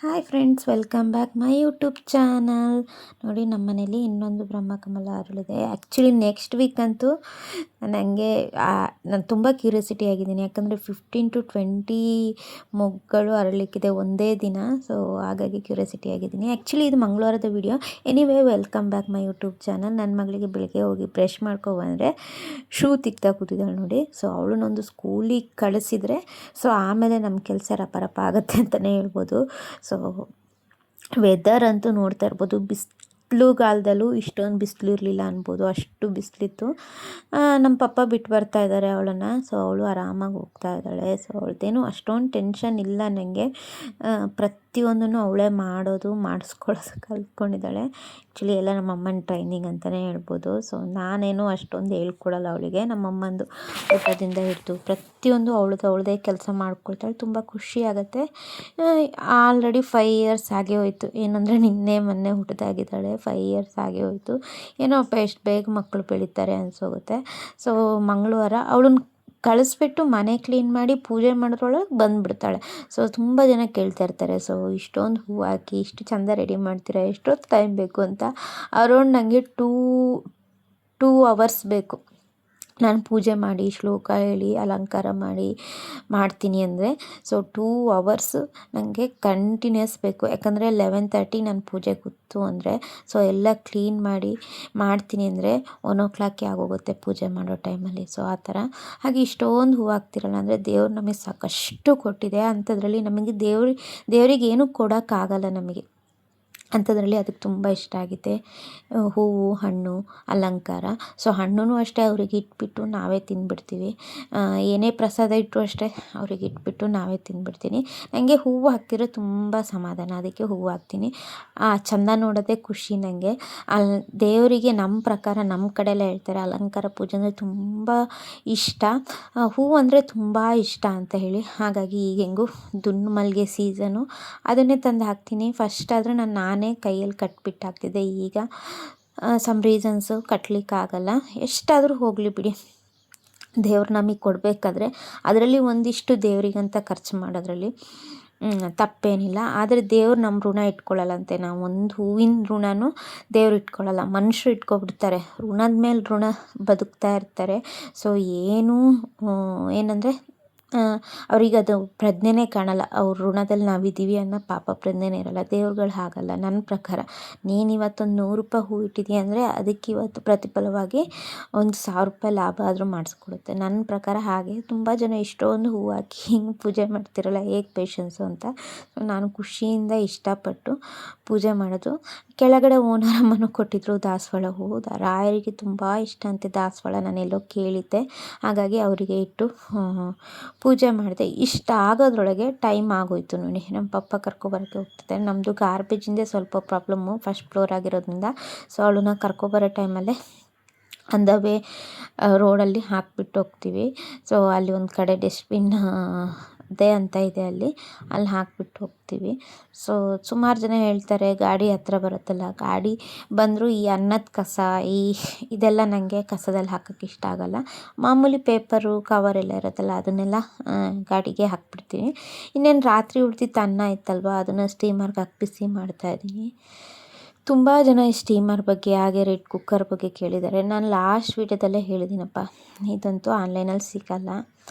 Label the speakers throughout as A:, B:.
A: Hi friends, welcome back my YouTube channel. ನೋಡಿ, ನಮ್ಮ ಮನೇಲಿ ಇನ್ನೊಂದು ಬ್ರಹ್ಮಕಮಲ ಅರಳಿದೆ. ಆ್ಯಕ್ಚುಲಿ ನೆಕ್ಸ್ಟ್ ವೀಕ್ ಅಂತೂ ನನಗೆ ನಾನು ತುಂಬ ಕ್ಯೂರಿಯಾಸಿಟಿ ಆಗಿದ್ದೀನಿ. ಯಾಕಂದರೆ 15 to 20 ಮೊಗ್ಗಳು ಅರಳಲಿಕ್ಕಿದೆ ಒಂದೇ ದಿನ. ಸೊ ಹಾಗಾಗಿ ಕ್ಯೂರಿಯಾಸಿಟಿ ಆಗಿದ್ದೀನಿ. ಆ್ಯಕ್ಚುಲಿ ಇದು ಮಂಗಳವಾರದ video. Anyway, welcome back my YouTube channel. ನನ್ನ ಮಗಳಿಗೆ ಬೆಳಗ್ಗೆ ಹೋಗಿ ಬ್ರಷ್ ಮಾಡ್ಕೊಬಂದರೆ ಶೂ ತಿಕ್ತಾ ಕೂತಿದ್ದಾಳೆ ನೋಡಿ. ಸೊ ಅವಳನ್ನೊಂದು ಸ್ಕೂಲಿಗೆ ಕಳಿಸಿದರೆ ಸೊ ಆಮೇಲೆ ನಮ್ಮ ಕೆಲಸ ರಪ ಆಗುತ್ತೆ ಅಂತಲೇ ಹೇಳ್ಬೋದು. ಸೊ ವೆದರ್ ಅಂತೂ ನೋಡ್ತಾ ಇರ್ಬೋದು, ಬಿಸಿಲುಗಾಲದಲ್ಲೂ ಇಷ್ಟೊಂದು ಬಿಸಿಲು ಇರಲಿಲ್ಲ ಅನ್ಬೋದು, ಅಷ್ಟು ಬಿಸಿಲಿತ್ತು. ನಮ್ಮ ಪಪ್ಪ ಬಿಟ್ಟು ಬರ್ತಾ ಇದ್ದಾರೆ ಅವಳನ್ನು. ಸೊ ಅವಳು ಆರಾಮಾಗಿ ಹೋಗ್ತಾ ಇದ್ದಾಳೆ. ಸೊ ಅವಳದೇನು ಅಷ್ಟೊಂದು ಟೆನ್ಷನ್ ಇಲ್ಲ ನನಗೆ. ಪ್ರತಿಯೊಂದನ್ನು ಅವಳೇ ಮಾಡಿಸ್ಕೊಳ್ಳೋದು ಕಲ್ತ್ಕೊಂಡಿದ್ದಾಳೆ. ಆ್ಯಕ್ಚುಲಿ ಎಲ್ಲ ನಮ್ಮಮ್ಮನ ಟ್ರೈನಿಂಗ್ ಅಂತಲೇ ಹೇಳ್ಬೋದು. ಸೊ ನಾನೇನು ಅಷ್ಟೊಂದು ಹೇಳ್ಕೊಡಲ್ಲ ಅವಳಿಗೆ. ನಮ್ಮಮ್ಮಂದು ಊಟದಿಂದ ಹಿಡಿದು ಪ್ರತಿಯೊಂದು ಅವಳದೇ ಕೆಲಸ ಮಾಡ್ಕೊಳ್ತಾಳೆ. ತುಂಬ ಖುಷಿ ಆಗುತ್ತೆ. ಆಲ್ರೆಡಿ 5 years ಆಗೇ ಹೋಯಿತು. ಏನಂದರೆ ನಿನ್ನೆ ಮೊನ್ನೆ ಹುಟ್ಟಿದಾಗಿದ್ದಾಳೆ. 5 years ಆಗೇ ಹೋಯಿತು. ಏನೋ ಅಪ್ಪ ಎಷ್ಟು ಬೇಗ ಮಕ್ಕಳು ಬೆಳೀತಾರೆ ಅನಿಸೋಗುತ್ತೆ. ಸೊ ಮಂಗಳವಾರ ಅವಳನ್ನ ಕಳಿಸ್ಬಿಟ್ಟು ಮನೆ ಕ್ಲೀನ್ ಮಾಡಿ ಪೂಜೆ ಮಾಡೋದ್ರೊಳಗೆ ಬಂದುಬಿಡ್ತಾಳೆ. ಸೊ ತುಂಬ ಜನ ಕೇಳ್ತಾ ಇರ್ತಾರೆ, ಸೊ ಇಷ್ಟೊಂದು ಹೂವು ಹಾಕಿ ಇಷ್ಟು ಚೆಂದ ರೆಡಿ ಮಾಡ್ತೀರಾ, ಎಷ್ಟೊತ್ತು ಟೈಮ್ ಬೇಕು ಅಂತ. ಅರೌಂಡ್ ನನಗೆ 2 hours ಬೇಕು. ನಾನು ಪೂಜೆ ಮಾಡಿ ಶ್ಲೋಕ ಹೇಳಿ ಅಲಂಕಾರ ಮಾಡ್ತೀನಿ ಅಂದರೆ ಸೊ 2 hours ನನಗೆ ಕಂಟಿನ್ಯೂಸ್ ಬೇಕು. ಯಾಕಂದರೆ 11:30 ನಾನು ಪೂಜೆ ಕೂತು ಅಂದರೆ ಸೊ ಎಲ್ಲ ಕ್ಲೀನ್ ಮಾಡ್ತೀನಿ ಅಂದರೆ 1 o'clock ಆಗೋಗುತ್ತೆ ಪೂಜೆ ಮಾಡೋ ಟೈಮಲ್ಲಿ. ಸೊ ಆ ಥರ. ಹಾಗೆ ಇಷ್ಟೊಂದು ಹೂವು ಹಾಕ್ತಿರಲ್ಲ ಅಂದರೆ ದೇವ್ರು ನಮಗೆ ಸಾಕಷ್ಟು ಕೊಟ್ಟಿದೆ. ಅಂಥದ್ರಲ್ಲಿ ನಮಗೆ ದೇವರಿಗೆ ಏನೂ ಕೊಡೋಕ್ಕಾಗಲ್ಲ ನಮಗೆ. ಅಂಥದ್ರಲ್ಲಿ ಅದಕ್ಕೆ ತುಂಬ ಇಷ್ಟ ಆಗಿದೆ ಹೂವು, ಹಣ್ಣು, ಅಲಂಕಾರ. ಸೊ ಹಣ್ಣು ಅಷ್ಟೇ ಅವ್ರಿಗೆ ಇಟ್ಬಿಟ್ಟು ನಾವೇ ತಿಂದುಬಿಡ್ತೀವಿ. ಏನೇ ಪ್ರಸಾದ ಇಟ್ಟರು ಅಷ್ಟೇ ಅವ್ರಿಗೆ ಇಟ್ಬಿಟ್ಟು ನಾವೇ ತಿಂದುಬಿಡ್ತೀನಿ. ನನಗೆ ಹೂವು ಹಾಕ್ತಿರೋ ತುಂಬ ಸಮಾಧಾನ, ಅದಕ್ಕೆ ಹೂವು ಹಾಕ್ತೀನಿ. ಚಂದ ನೋಡೋದೇ ಖುಷಿ ನನಗೆ. ದೇವರಿಗೆ ನಮ್ಮ ಪ್ರಕಾರ ನಮ್ಮ ಕಡೆಯೆಲ್ಲ ಹೇಳ್ತಾರೆ ಅಲಂಕಾರ ಪೂಜೆ ಅಂದರೆ ತುಂಬ ಇಷ್ಟ, ಹೂವು ಅಂದರೆ ತುಂಬ ಇಷ್ಟ ಅಂತ ಹೇಳಿ. ಹಾಗಾಗಿ ಈಗ ಹೆಂಗೂ ದುಂಡು ಮಲ್ಲಿಗೆ ಸೀಸನು, ಅದನ್ನೇ ತಂದು ಹಾಕ್ತೀನಿ. ಫಸ್ಟ್ ಆದರೆ ನಾನೇ ಕೈಯಲ್ಲಿ ಕಟ್ಬಿಟ್ಟು ಹಾಕ್ತಿದ್ದೆ. ಈಗ ಸಮ್ ರೀಸನ್ಸು ಕಟ್ಟಲಿಕ್ಕಾಗಲ್ಲ. ಎಷ್ಟಾದರೂ ಹೋಗಲಿ ಬಿಡಿ, ದೇವ್ರು ನಮಗೆ ಕೊಡಬೇಕಾದ್ರೆ ಅದರಲ್ಲಿ ಒಂದಿಷ್ಟು ದೇವರಿಗಂತ ಖರ್ಚು ಮಾಡೋದ್ರಲ್ಲಿ ತಪ್ಪೇನಿಲ್ಲ. ಆದರೆ ದೇವ್ರು ನಮ್ಮ ಋಣ ಇಟ್ಕೊಳ್ಳಲ್ಲಂತೆ. ನಾವು ಒಂದು ಹೂವಿನ ಋಣನೂ ದೇವ್ರು ಇಟ್ಕೊಳ್ಳಲ್ಲ, ಮನುಷ್ಯರು ಇಟ್ಕೊಬಿಡ್ತಾರೆ. ಋಣದ ಮೇಲೆ ಋಣ ಬದುಕ್ತಾ ಇರ್ತಾರೆ. ಸೊ ಏನಂದರೆ ಅವ್ರಿಗೆ ಅದು ಪ್ರಜ್ಞೆನೇ ಕಾಣಲ್ಲ. ಅವ್ರ ಋಣದಲ್ಲಿ ನಾವಿದ್ದೀವಿ ಅನ್ನೋ ಪಾಪ ಪ್ರಜ್ಞೆನೇ ಇರಲ್ಲ. ದೇವ್ರುಗಳು ಹಾಗಲ್ಲ. ನನ್ನ ಪ್ರಕಾರ ನೀನಿವತ್ತೊಂದು 100 ರೂಪಾಯಿ ಹೂ ಇಟ್ಟಿದ್ದೀಯ ಅಂದರೆ ಅದಕ್ಕೆ ಇವತ್ತು ಪ್ರತಿಫಲವಾಗಿ ಒಂದು 1000 ರೂಪಾಯಿ ಲಾಭ ಆದರೂ ಮಾಡಿಸ್ಕೊಡುತ್ತೆ. ನನ್ನ ಪ್ರಕಾರ ಹಾಗೆ. ತುಂಬ ಜನ ಇಷ್ಟೊಂದು ಹೂವು ಹಾಕಿ ಹಿಂಗೆ ಪೂಜೆ ಮಾಡ್ತಿರಲ್ಲ, ಹೇಗೆ ಪೇಷನ್ಸು ಅಂತ. ನಾನು ಖುಷಿಯಿಂದ ಇಷ್ಟಪಟ್ಟು ಪೂಜೆ ಮಾಡೋದು. ಕೆಳಗಡೆ ಓನರಮ್ಮನೂ ಕೊಟ್ಟಿದ್ರು ದಾಸವಾಳ ಹೂವು. ರಾಯರಿಗೆ ತುಂಬ ಇಷ್ಟ ಅಂತೆ ದಾಸವಾಳ, ನಾನೆಲ್ಲೋ ಕೇಳಿದ್ದೆ. ಹಾಗಾಗಿ ಅವರಿಗೆ ಇಟ್ಟು ಪೂಜೆ ಮಾಡಿದೆ. ಇಷ್ಟ ಆಗೋದ್ರೊಳಗೆ ಟೈಮ್ ಆಗೋಯ್ತು ನೋಡಿ. ನಮ್ಮ ಪಪ್ಪ ಕರ್ಕೊಬರೋಕ್ಕೆ ಹೋಗ್ತಿದ್ದಾರೆ. ನಮ್ಮದು ಗಾರ್ಬೇಜಿಂದೇ ಸ್ವಲ್ಪ ಪ್ರಾಬ್ಲಮ್ಮು, ಫಸ್ಟ್ ಫ್ಲೋರ್ ಆಗಿರೋದ್ರಿಂದ. ಸೊ ಅವಳನ್ನ ಕರ್ಕೊಬರೋ ಟೈಮಲ್ಲೇ ಆನ್ ದ ವೇ ರೋಡಲ್ಲಿ ಹಾಕ್ಬಿಟ್ಟು ಹೋಗ್ತೀವಿ. ಸೊ ಅಲ್ಲಿ ಒಂದು ಕಡೆ ಡಸ್ಟ್ಬಿನ್ ಅದೇ ಅಂತ ಇದೆ, ಅಲ್ಲಿ ಹಾಕ್ಬಿಟ್ಟು ಹೋಗ್ತೀವಿ. ಸೊ ಸುಮಾರು ಜನ ಹೇಳ್ತಾರೆ ಗಾಡಿ ಹತ್ರ ಬರುತ್ತಲ್ಲ, ಗಾಡಿ ಬಂದರೂ ಈ ಅನ್ನದ ಕಸ ಇದೆಲ್ಲ ನನಗೆ ಕಸದಲ್ಲಿ ಹಾಕೋಕ್ಕೆ ಇಷ್ಟ ಆಗೋಲ್ಲ. ಮಾಮೂಲಿ ಪೇಪರು ಕವರೆಲ್ಲ ಇರುತ್ತಲ್ಲ ಅದನ್ನೆಲ್ಲ ಗಾಡಿಗೆ ಹಾಕ್ಬಿಡ್ತೀನಿ. ಇನ್ನೇನು ರಾತ್ರಿ ಉಳಿದಿತ್ತು ಅನ್ನ ಇತ್ತಲ್ವ, ಅದನ್ನು ಸ್ಟೀಮರ್ಗೆ ಹಾಕಿ ಬಿಸಿ ಮಾಡ್ತಾಯಿದ್ದೀನಿ. ತುಂಬ ಜನ ಈ ಸ್ಟೀಮರ್ ಬಗ್ಗೆ ಹಾಗೆ ರೆಡ್ ಕುಕ್ಕರ್ ಬಗ್ಗೆ ಕೇಳಿದ್ದಾರೆ. ನಾನು ಲಾಸ್ಟ್ ವೀಡಿಯೋದಲ್ಲೇ ಹೇಳಿದ್ದೀನಪ್ಪ, ಇದಂತೂ ಆನ್ಲೈನಲ್ಲಿ ಸಿಗೋಲ್ಲ,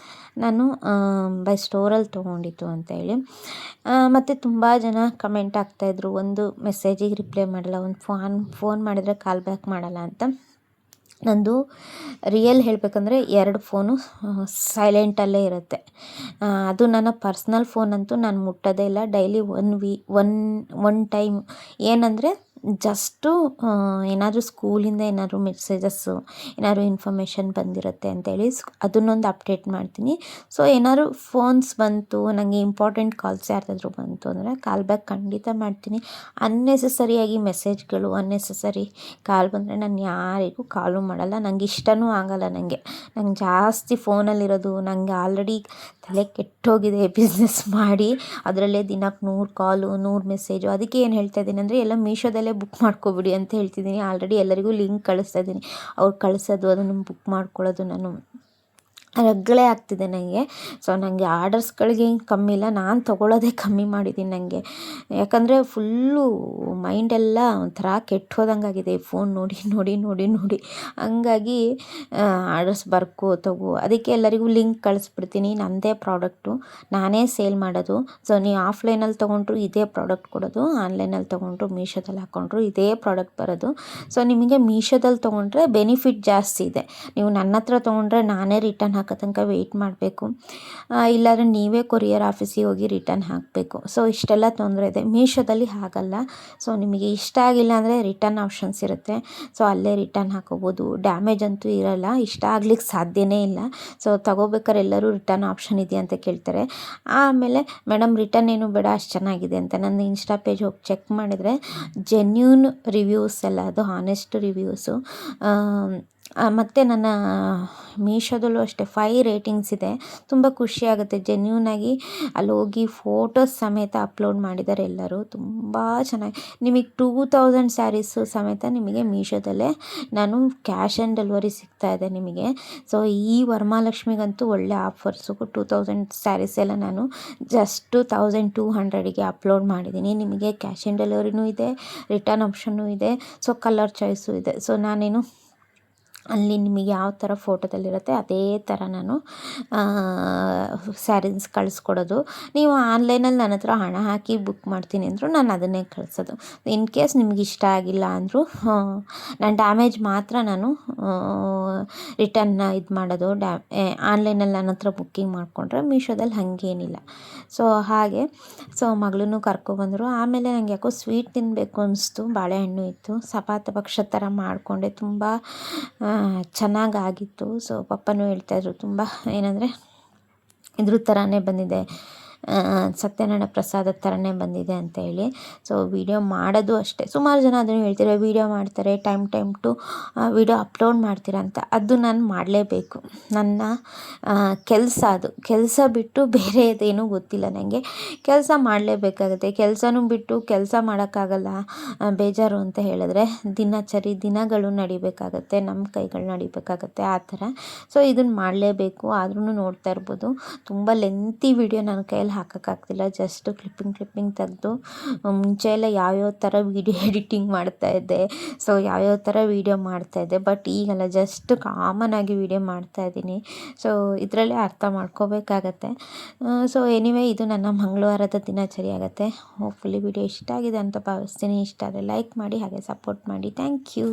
A: ನಾನು ಬೈ ಸ್ಟೋರಲ್ಲಿ ತೊಗೊಂಡಿದ್ದು ಅಂತೇಳಿ. ಮತ್ತು ತುಂಬ ಜನ ಕಮೆಂಟ್ ಆಗ್ತಾಯಿದ್ರು, ಒಂದು ಮೆಸೇಜಿಗೆ ರಿಪ್ಲೈ ಮಾಡಲ್ಲ, ಒಂದು ಫೋನ್ ಮಾಡಿದರೆ ಕಾಲ್ ಬ್ಯಾಕ್ ಮಾಡಲ್ಲ ಅಂತ. ನಂದು ರಿಯಲ್ ಹೇಳಬೇಕಂದ್ರೆ 2 ಫೋನು ಸೈಲೆಂಟಲ್ಲೇ ಇರುತ್ತೆ. ಅದು ನನ್ನ ಪರ್ಸ್ನಲ್ ಫೋನ್ ಅಂತೂ ನಾನು ಮುಟ್ಟೋದೇ ಇಲ್ಲ. ಡೈಲಿ ಒನ್ ಟೈಮ್ ಏನಂದರೆ ಜಸ್ಟು ಏನಾದರೂ ಸ್ಕೂಲಿಂದ ಏನಾದರೂ ಮೆಸೇಜಸ್ಸು, ಏನಾದರೂ ಇನ್ಫಾರ್ಮೇಷನ್ ಬಂದಿರುತ್ತೆ ಅಂತೇಳಿ ಅದನ್ನೊಂದು ಅಪ್ಡೇಟ್ ಮಾಡ್ತೀನಿ. ಸೊ ಏನಾದ್ರು ಫೋನ್ಸ್ ಬಂತು, ನನಗೆ ಇಂಪಾರ್ಟೆಂಟ್ ಕಾಲ್ಸ್ ಯಾರ್ದಾದ್ರೂ ಬಂತು ಅಂದರೆ ಕಾಲ್ ಬ್ಯಾಕ್ ಖಂಡಿತ ಮಾಡ್ತೀನಿ. ಅನ್ನೆಸೆಸರಿಯಾಗಿ ಮೆಸೇಜ್ಗಳು, ಅನ್ನೆಸೆಸರಿ ಕಾಲ್ ಬಂದರೆ ನಾನು ಯಾರಿಗೂ ಕಾಲು ಮಾಡಲ್ಲ. ನನಗೆ ಇಷ್ಟನೂ ಆಗಲ್ಲ. ನಂಗೆ ಜಾಸ್ತಿ ಫೋನಲ್ಲಿರೋದು, ನನಗೆ ಆಲ್ರೆಡಿ ತಲೆ ಕೆಟ್ಟೋಗಿದೆ ಬಿಸ್ನೆಸ್ ಮಾಡಿ. ಅದರಲ್ಲೇ ದಿನಕ್ಕೆ 100 ಕಾಲು, 100 ಮೆಸೇಜು. ಅದಕ್ಕೆ ಏನು ಹೇಳ್ತಾ ಇದ್ದೀನಿ ಅಂದರೆ ಎಲ್ಲ ಮೀಶೋದಲ್ಲೇ ಬುಕ್ ಮಾಡ್ಕೊಬಿಡಿ ಅಂತ ಹೇಳ್ತಿದ್ದೀನಿ. ಆಲ್ರೆಡಿ ಎಲ್ಲರಿಗೂ ಲಿಂಕ್ ಕಳಿಸ್ತಾ ಇದ್ದೀನಿ. ಅವ್ರು ಕಳಿಸೋದು, ಅದನ್ನು ಬುಕ್ ಮಾಡ್ಕೊಳ್ಳೋದು ನಾನು ರಗಳೆ ಆಗ್ತಿದೆ ನನಗೆ. ಸೊ ನನಗೆ ಆರ್ಡರ್ಸ್ಗಳಿಗೆ ಏನು ಕಮ್ಮಿ ಇಲ್ಲ, ನಾನು ತೊಗೊಳ್ಳೋದೇ ಕಮ್ಮಿ ಮಾಡಿದ್ದೀನಿ ನನಗೆ. ಯಾಕಂದರೆ ಫುಲ್ಲು ಮೈಂಡೆಲ್ಲ ಒಂಥರ ಕೆಟ್ಟು ಹೋದಂಗಾಗಿದೆ ಈ ಫೋನ್ ನೋಡಿ ನೋಡಿ ನೋಡಿ ನೋಡಿ. ಹಂಗಾಗಿ ಆರ್ಡರ್ಸ್ ಬರ್ಕೊ ತಗೋ, ಅದಕ್ಕೆ ಎಲ್ಲರಿಗೂ ಲಿಂಕ್ ಕಳಿಸ್ಬಿಡ್ತೀನಿ. ನನ್ನದೇ ಪ್ರಾಡಕ್ಟು, ನಾನೇ ಸೇಲ್ ಮಾಡೋದು. ಸೊ ನೀವು ಆಫ್ಲೈನಲ್ಲಿ ತೊಗೊಂಡ್ರು ಇದೇ ಪ್ರಾಡಕ್ಟ್ ಕೊಡೋದು, ಆನ್ಲೈನಲ್ಲಿ ತೊಗೊಂಡ್ರು ಮೀಶೋದಲ್ಲಿ ಹಾಕ್ಕೊಂಡ್ರು ಇದೇ ಪ್ರಾಡಕ್ಟ್ ಬರೋದು. ಸೊ ನಿಮಗೆ ಮೀಶೋದಲ್ಲಿ ತೊಗೊಂಡ್ರೆ ಬೆನಿಫಿಟ್ ಜಾಸ್ತಿ ಇದೆ. ನೀವು ನನ್ನ ಹತ್ರ ತೊಗೊಂಡ್ರೆ ನಾನೇ ರಿಟರ್ನ್ ಹಾಕೋ ತನಕ ವೆಯ್ಟ್ ಮಾಡಬೇಕು, ಇಲ್ಲಾಂದರೆ ನೀವೇ ಕೊರಿಯರ್ ಆಫೀಸಿಗೆ ಹೋಗಿ ರಿಟರ್ನ್ ಹಾಕಬೇಕು. ಸೊ ಇಷ್ಟೆಲ್ಲ ತೊಂದರೆ ಇದೆ. ಮೀಶೋದಲ್ಲಿ ಹಾಗಲ್ಲ. ಸೊ ನಿಮಗೆ ಇಷ್ಟ ಆಗಿಲ್ಲ ಅಂದರೆ ರಿಟರ್ನ್ ಆಪ್ಷನ್ಸ್ ಇರುತ್ತೆ. ಸೊ ಅಲ್ಲೇ ರಿಟರ್ನ್ ಹಾಕೋಬೋದು, ಡ್ಯಾಮೇಜ್ ಅಂತೂ ಇರೋಲ್ಲ, ಇಷ್ಟ ಆಗ್ಲಿಕ್ಕೆ ಸಾಧ್ಯನೇ ಇಲ್ಲ. ಸೊ ತಗೋಬೇಕಾದ್ರೆ ಎಲ್ಲರೂ ರಿಟರ್ನ್ ಆಪ್ಷನ್ ಇದೆಯಾ ಅಂತ ಕೇಳ್ತಾರೆ. ಆಮೇಲೆ ಮೇಡಮ್ ರಿಟರ್ನ್ ಏನು ಬೇಡ, ಅಷ್ಟು ಚೆನ್ನಾಗಿದೆ ಅಂತ. ನನ್ನ ಇನ್ಸ್ಟಾ ಪೇಜ್ ಹೋಗಿ ಚೆಕ್ ಮಾಡಿದರೆ ಜೆನ್ಯೂನ್ ರಿವ್ಯೂಸ್ ಎಲ್ಲ, ಅದು ಹಾನೆಸ್ಟ್ ರಿವ್ಯೂಸು. ಮತ್ತು ನನ್ನ ಮೀಶೋದಲ್ಲೂ ಅಷ್ಟೇ 5 ರೇಟಿಂಗ್ಸ್ ಇದೆ. ತುಂಬ ಖುಷಿಯಾಗುತ್ತೆ. ಜೆನ್ಯೂನಾಗಿ ಅಲ್ಲಿ ಹೋಗಿ ಫೋಟೋಸ್ ಸಮೇತ ಅಪ್ಲೋಡ್ ಮಾಡಿದ್ದಾರೆ ಎಲ್ಲರೂ. ತುಂಬ ಚೆನ್ನಾಗಿ ನಿಮಗೆ 2000 ಸ್ಯಾರೀಸು ಸಮೇತ ನಿಮಗೆ ಮೀಶೋದಲ್ಲೇ ನಾನು ಕ್ಯಾಶ್ ಆನ್ ಡೆಲಿವರಿ ಸಿಗ್ತಾಯಿದೆ ನಿಮಗೆ. ಸೊ ಈ ವರಮಹಾಲಕ್ಷ್ಮಿಗಂತೂ ಒಳ್ಳೆ ಆಫರ್ಸು. 2000 ಸ್ಯಾರೀಸ್ ಎಲ್ಲ ನಾನು ಜಸ್ಟ್ 1200ಗೆ ಅಪ್ಲೋಡ್ ಮಾಡಿದ್ದೀನಿ. ನಿಮಗೆ ಕ್ಯಾಶ್ ಆನ್ ಡೆಲಿವರಿನೂ ಇದೆ, ರಿಟರ್ನ್ ಆಪ್ಷನ್ನೂ ಇದೆ, ಸೊ ಕಲರ್ ಚಾಯ್ಸು ಇದೆ. ಸೊ ನಾನೇನು ಅಲ್ಲಿ ನಿಮಗೆ ಯಾವ ಥರ ಫೋಟೋದಲ್ಲಿರುತ್ತೆ ಅದೇ ಥರ ನಾನು ಸ್ಯಾರೀಸ್ ಕಳಿಸ್ಕೊಡೋದು. ನೀವು ಆನ್ಲೈನಲ್ಲಿ ನನ್ನ ಹತ್ರ ಹಣ ಹಾಕಿ ಬುಕ್ ಮಾಡ್ತೀನಿ ಅಂದರೂ ನಾನು ಅದನ್ನೇ ಕಳಿಸೋದು. ಇನ್ ಕೇಸ್ ನಿಮ್ಗೆ ಇಷ್ಟ ಆಗಿಲ್ಲ ಅಂದರೂ ನಾನು ಡ್ಯಾಮೇಜ್ ಮಾತ್ರ ನಾನು ರಿಟರ್ನ್ನ ಇದು ಮಾಡೋದು. ಆನ್ಲೈನಲ್ಲಿ ನನ್ನ ಹತ್ರ ಬುಕ್ಕಿಂಗ್ ಮಾಡಿಕೊಂಡ್ರೆ ಮೀಶೋದಲ್ಲಿ ಹಾಗೇನಿಲ್ಲ. ಸೊ ಹಾಗೆ ಸೊ ಮಗಳನ್ನೂ ಕರ್ಕೊಬಂದರು. ಆಮೇಲೆ ನನಗೆ ಯಾಕೋ ಸ್ವೀಟ್ ತಿನ್ನಬೇಕು ಅನಿಸ್ತು. ಬಾಳೆಹಣ್ಣು ಇತ್ತು, ಸಪಾತ ಪಕ್ಷದ ಥರ ಮಾಡಿಕೊಂಡೆ. ತುಂಬ ಚೆನ್ನಾಗಾಗಿತ್ತು. ಸೊ ಪಪ್ಪನೂ ಹೇಳ್ತಾಯಿದ್ರು ತುಂಬ ಏನಂದರೆ ಇದ್ರ ಥರನೇ ಬಂದಿದೆ, ಸತ್ಯನಾರಾಯಣ ಪ್ರಸಾದದ ಥರನೇ ಬಂದಿದೆ ಅಂತ ಹೇಳಿ. ಸೊ ವೀಡಿಯೋ ಮಾಡೋದು ಅಷ್ಟೇ. ಸುಮಾರು ಜನ ಅದನ್ನು ಹೇಳ್ತಾರೆ, ವೀಡಿಯೋ ಮಾಡ್ತಾರೆ, ಟೈಮ್ ಟು ವೀಡಿಯೋ ಅಪ್ಲೋಡ್ ಮಾಡ್ತೀರಾ ಅಂತ. ಅದು ನಾನು ಮಾಡಲೇಬೇಕು, ನನ್ನ ಕೆಲಸ ಅದು. ಕೆಲಸ ಬಿಟ್ಟು ಬೇರೆದೇನೂ ಗೊತ್ತಿಲ್ಲ ನನಗೆ. ಕೆಲಸ ಮಾಡಲೇಬೇಕಾಗುತ್ತೆ. ಕೆಲಸನೂ ಬಿಟ್ಟು ಕೆಲಸ ಮಾಡೋಕ್ಕಾಗಲ್ಲ, ಬೇಜಾರು ಅಂತ ಹೇಳಿದ್ರೆ ದಿನಗಳು ನಡಿಬೇಕಾಗತ್ತೆ, ನಮ್ಮ ಕೈಗಳು ನಡಿಬೇಕಾಗತ್ತೆ, ಆ ಥರ. ಸೊ ಇದನ್ನು ಮಾಡಲೇಬೇಕು. ಆದ್ರೂ ನೋಡ್ತಾ ಇರ್ಬೋದು ತುಂಬ ಲೆಂತಿ ವೀಡಿಯೋ ನನ್ನ ಕೈಯಲ್ಲಿ ಹಾಕೋಕ್ಕಾಗ್ತಿಲ್ಲ. ಜಸ್ಟ್ ಕ್ಲಿಪ್ಪಿಂಗ್ ತೆಗೆದು ಮುಂಚೆ ಎಲ್ಲ ಯಾವ್ಯಾವ ಥರ ವೀಡಿಯೋ ಎಡಿಟಿಂಗ್ ಮಾಡ್ತಾಯಿದ್ದೆ, ಸೊ ಯಾವ್ಯಾವ ಥರ ವೀಡಿಯೋ ಮಾಡ್ತಾಯಿದ್ದೆ. ಬಟ್ ಈಗಲ್ಲ, ಜಸ್ಟ್ ಕಾಮನಾಗಿ ವೀಡಿಯೋ ಮಾಡ್ತಾಯಿದ್ದೀನಿ. ಸೊ ಇದರಲ್ಲೇ ಅರ್ಥ ಮಾಡ್ಕೋಬೇಕಾಗತ್ತೆ. ಸೊ ಎನಿವೇ ಇದು ನನ್ನ ಮಂಗಳವಾರದ ದಿನಚರಿ ಆಗುತ್ತೆ. ಹೋಪ್ಫುಲಿ ವೀಡಿಯೋ ಇಷ್ಟ ಆಗಿದೆ ಅಂತ ಭಾವಿಸ್ತೀನಿ. ಇಷ್ಟ ಆದರೆ ಲೈಕ್ ಮಾಡಿ, ಹಾಗೆ ಸಪೋರ್ಟ್ ಮಾಡಿ. Thank you.